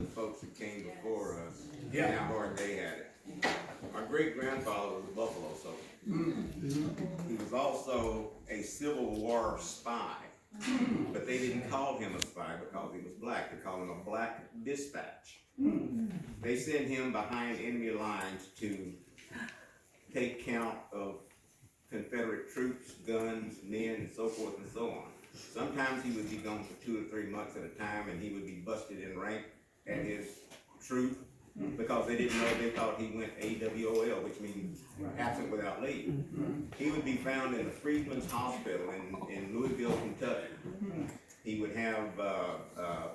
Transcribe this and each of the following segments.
The folks that came before us, and how hard they had it. My great grandfather was a Buffalo soldier. He was also a Civil War spy, but they didn't call him a spy because he was black. They called him a black dispatch. They sent him behind enemy lines to take count of Confederate troops, guns, men, and so forth and so on. Sometimes he would be gone for 2 or 3 months at a time, and he would be busted in rank at his troop because they didn't know, they thought he went AWOL, which means absent without leave. He would be found in the Freedmen's Hospital in Louisville, Kentucky. He would have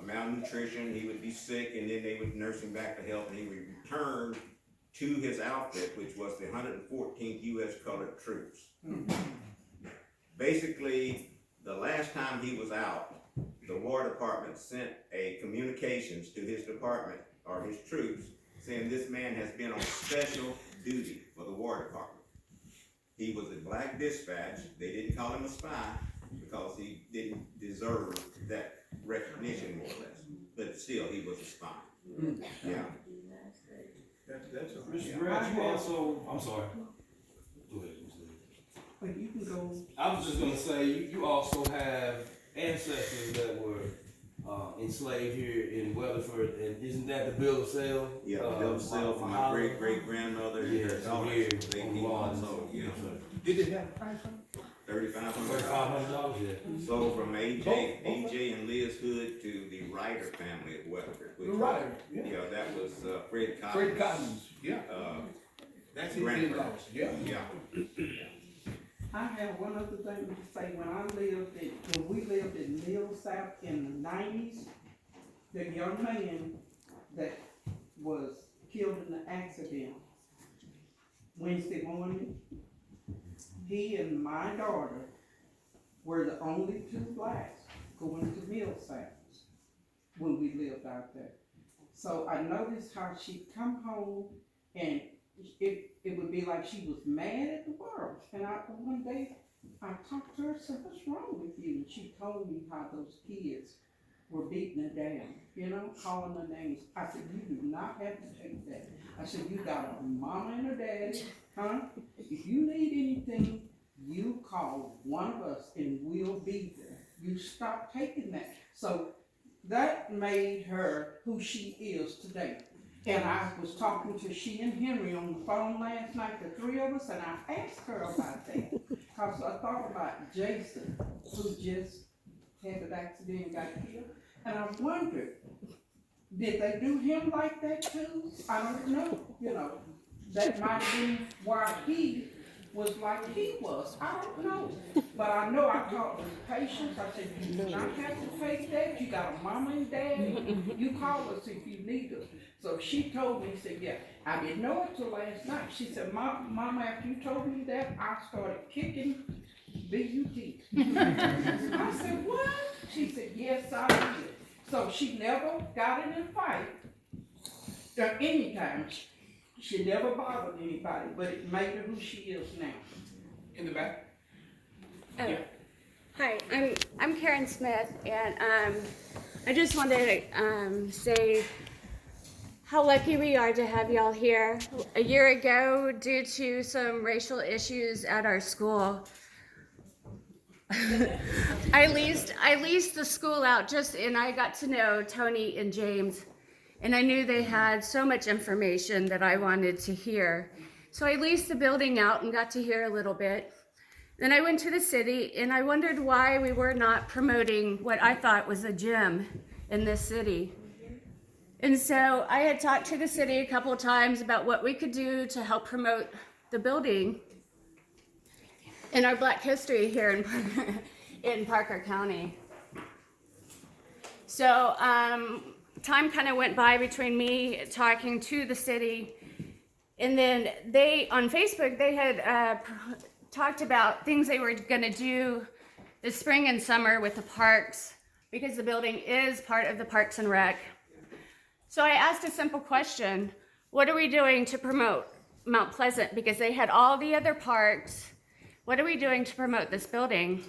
malnutrition, he would be sick, and then they would nurse him back to health, and he would return to his outfit, which was the 114th U.S. Colored Troops. Basically, the last time he was out, the War Department sent a communications to his department or his troops saying this man has been on special duty for the War Department. He was a black dispatch. They didn't call him a spy because he didn't deserve that recognition, more or less. But still, he was a spy. Yeah. That's a Mr. Gratts, you also, I'm sorry. Go ahead, Mr. Davis. But you can go. I was just gonna say, you also have ancestors that were enslaved here in Weatherford, and isn't that the bill of sale? Yeah, the bill of sale from my great-great-grandmother. Yeah, Her so daughter, here they on keep Long. also, you know, Did it have a price on it? $3,500. $3,500, yeah. So from AJ and Liz Hood to the Ryder family at Weatherford. which The was- Ryder, yeah. Yeah, that was Fred Cotton. Fred Cotton's, yeah. That's his grandfather. in-laws, yeah. Yeah. I have one other thing to say. When we lived in Mill South in the 90s, the young man that was killed in the accident Wednesday morning, he and my daughter were the only 2 blacks going to Mill South when we lived out there. So I noticed how she'd come home and it would be like she was mad at the world. And one day I talked to her, I said, what's wrong with you? And she told me how those kids were beating her down, you know, calling her names. I said, you do not have to take that. I said, you got a mama and a daddy, huh? If you need anything, you call one of us and we'll be there. You stop taking that. So that made her who she is today. And I was talking to she and Henry on the phone last night, the 3 of us, and I asked her about that. Because I thought about Jason, who just had an accident and got killed. And I wondered, did they do him like that too? I don't know, you know. That might have been why he was like he was. I don't know. But I know I talked with patients. I said, you do not have to fake that. You got a mama and daddy. You call us if you need us. So she told me, said, yeah, I didn't know it till last night. She said, Mama, after you told me that, I started kicking B-U-T. I said, what? She said, yes, I did. So she never got in a fight at any time. She never bothered anybody, but it made her who she is now. In the back? Oh. Yeah. Hi, I'm Karen Smith, and I just wanted to say how lucky we are to have y'all here. A year ago, due to some racial issues at our school, I leased the school out and I got to know Tony and James, and I knew they had so much information that I wanted to hear. So I leased the building out and got to hear a little bit. Then I went to the city and I wondered why we were not promoting what I thought was a gym in this city. And so I had talked to the city a couple of times about what we could do to help promote the building and our Black history here in Parker County. So time kind of went by between me talking to the city, and then on Facebook, they had talked about things they were gonna do this spring and summer with the parks, because the building is part of the Parks and Rec. So I asked a simple question: what are we doing to promote Mount Pleasant? Because they had all the other parks. What are we doing to promote this building?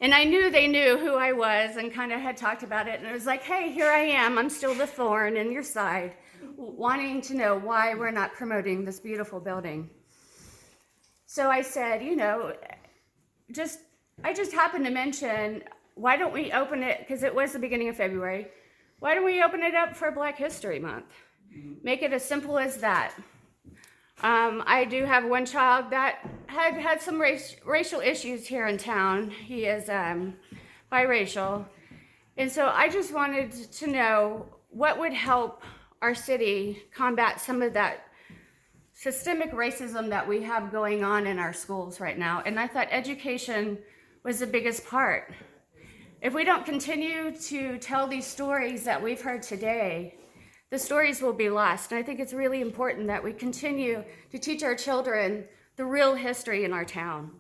And I knew they knew who I was and kind of had talked about it. And it was like, hey, here I am. I'm still the thorn in your side, wanting to know why we're not promoting this beautiful building. So I said, you know, I just happened to mention, why don't we open it, because it was the beginning of February, why don't we open it up for Black History Month? Make it as simple as that. I do have one child that had some racial issues here in town. He is biracial. And so I just wanted to know what would help our city combat some of that systemic racism that we have going on in our schools right now. And I thought education was the biggest part. If we don't continue to tell these stories that we've heard today, the stories will be lost. And I think it's really important that we continue to teach our children the real history in our town.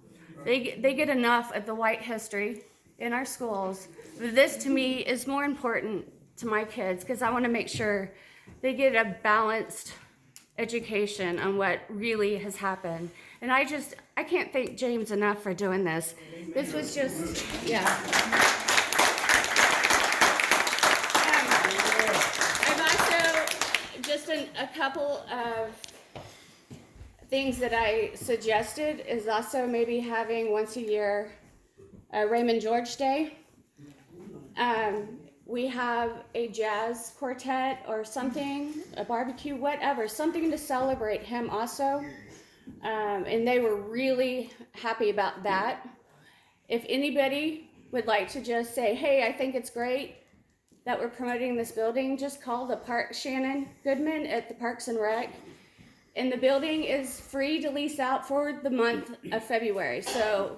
They get enough of the white history in our schools. This, to me, is more important to my kids because I want to make sure they get a balanced education on what really has happened. And I can't thank James enough for doing this. This was just, yeah. I've also, just a couple of things that I suggested is also maybe having once a year a Raymond George Day. We have a jazz quartet or something, a barbecue, whatever, something to celebrate him also. And they were really happy about that. If anybody would like to just say, hey, I think it's great that we're promoting this building, just call the park, Shannon Goodman at the Parks and Rec. And the building is free to lease out for the month of February. So